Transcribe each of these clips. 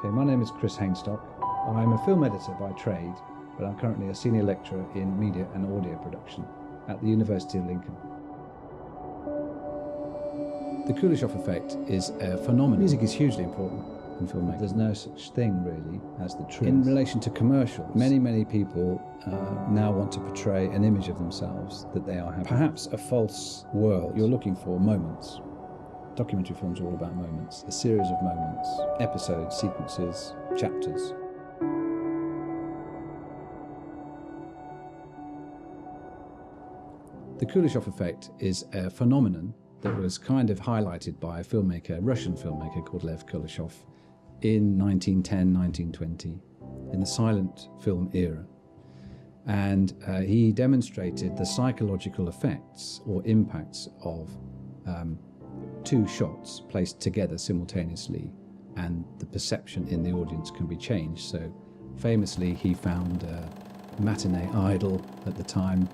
Okay, my name is Chris Hainstock. I'm a film editor by trade, but I'm currently a senior lecturer in media and audio production at the University of Lincoln. The Kuleshov effect is a phenomenon. Music is hugely important in filmmaking. There's no such thing really as the truth. In relation to commercials, many people now want to portray an image of themselves that they are having. Perhaps a false world. You're looking for moments. Documentary films are all about moments, a series of moments, episodes, sequences, chapters. The Kuleshov effect is a phenomenon that was kind of highlighted by a Russian filmmaker called Lev Kuleshov in 1910, 1920, in the silent film era. And he demonstrated the psychological effects or impacts of two shots placed together simultaneously, and the perception in the audience can be changed. So famously, he found a matinee idol at the time,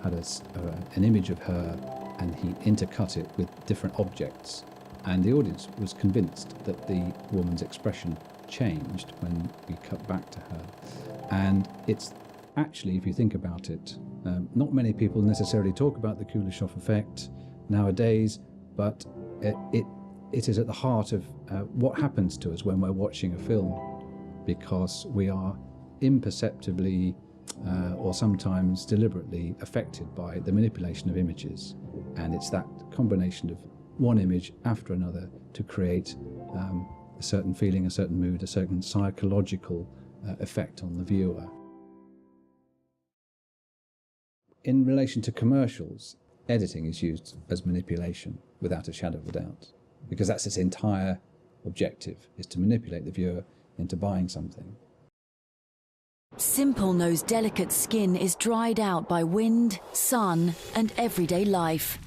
had an image of her, and he intercut it with different objects, and the audience was convinced that the woman's expression changed when we cut back to her. And it's actually, if you think about it, not many people necessarily talk about the Kuleshov effect nowadays, but it is at the heart of what happens to us when we're watching a film, because we are imperceptibly or sometimes deliberately affected by the manipulation of images. And it's that combination of one image after another to create a certain feeling, a certain mood, a certain psychological effect on the viewer. In relation to commercials, editing is used as manipulation without a shadow of a doubt, because that's its entire objective, is to manipulate the viewer into buying something. Simple knows delicate skin is dried out by wind, sun, and everyday life.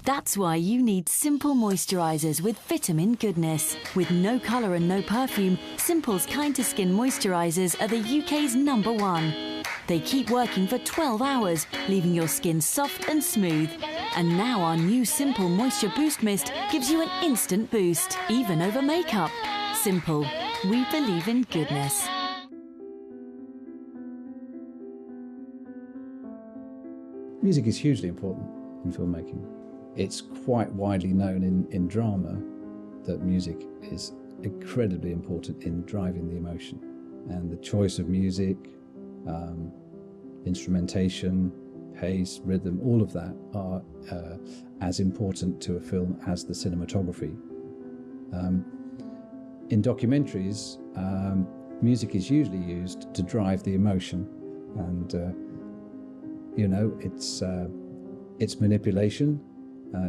That's why you need Simple moisturisers with vitamin goodness. With no colour and no perfume, Simple's Kind to Skin moisturisers are the UK's #1. They keep working for 12 hours, leaving your skin soft and smooth. And now our new Simple Moisture Boost Mist gives you an instant boost, even over makeup. Simple. We believe in goodness. Music is hugely important in filmmaking. It's quite widely known in drama that music is incredibly important in driving the emotion. And the choice of music, instrumentation, pace, rhythm, all of that are as important to a film as the cinematography. In documentaries, music is usually used to drive the emotion, and it's manipulation,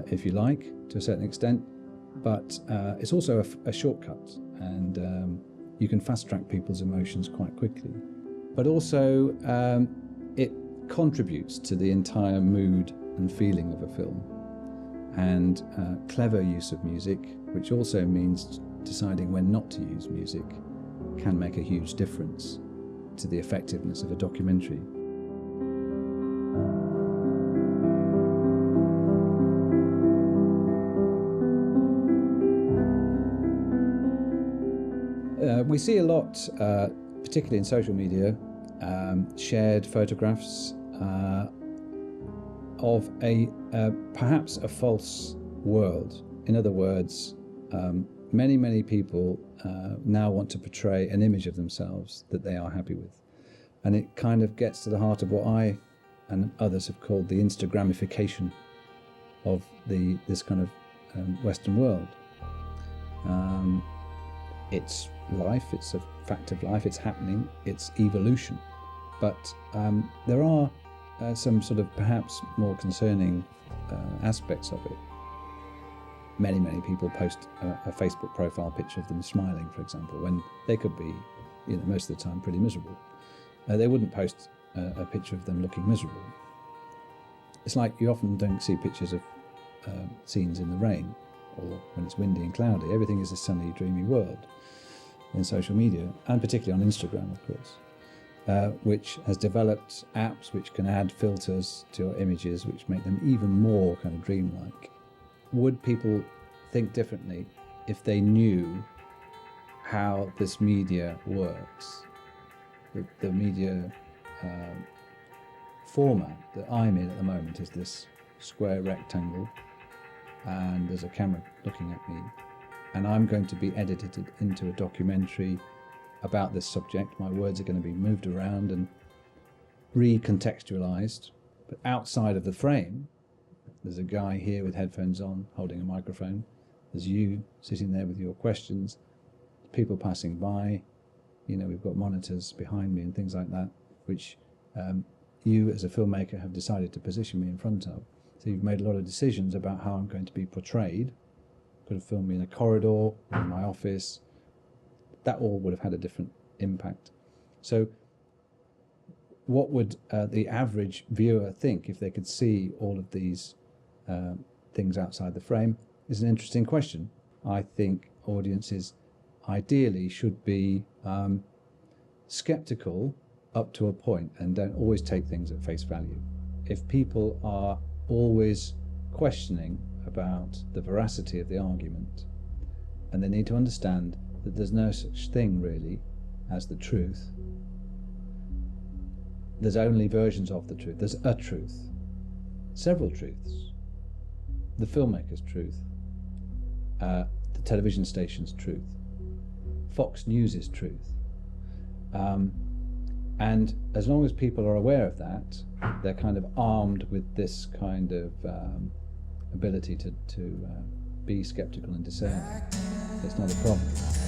if you like, to a certain extent, but it's also a shortcut, and you can fast track people's emotions quite quickly. But also, it contributes to the entire mood and feeling of a film. And clever use of music, which also means deciding when not to use music, can make a huge difference to the effectiveness of a documentary. We see a lot, particularly in social media, shared photographs of perhaps a false world. In other words, many people now want to portray an image of themselves that they are happy with. And it kind of gets to the heart of what I and others have called the Instagramification of this kind of Western world. It's life, it's a fact of life, it's happening, it's evolution. But there are some sort of perhaps more concerning aspects of it. Many people post a Facebook profile picture of them smiling, for example, when they could be, most of the time pretty miserable. They wouldn't post a picture of them looking miserable. It's like you often don't see pictures of scenes in the rain or when it's windy and cloudy. Everything is a sunny, dreamy world in social media, and particularly on Instagram, of course, which has developed apps which can add filters to your images which make them even more kind of dreamlike. Would people think differently if they knew how this media works. The media format that I'm in at the moment is this square rectangle, and there's a camera looking at me, and I'm going to be edited into a documentary about this subject. My words are going to be moved around and recontextualized, but outside of the frame, there's a guy here with headphones on holding a microphone. There's you sitting there with your questions, people passing by. You know, we've got monitors behind me and things like that, which you as a filmmaker have decided to position me in front of. So you've made a lot of decisions about how I'm going to be portrayed. Could have filmed me in a corridor, in my office. That all would have had a different impact. So what would the average viewer think if they could see all of these things outside the frame is an interesting question. I think audiences ideally should be skeptical up to a point and don't always take things at face value. If people are always questioning about the veracity of the argument, and they need to understand that there's no such thing really as the truth. There's only versions of the truth. There's a truth, several truths. The filmmaker's truth, the television station's truth, Fox News' truth. And as long as people are aware of that, they're kind of armed with this kind of ability to be skeptical and discerning. It's not a problem.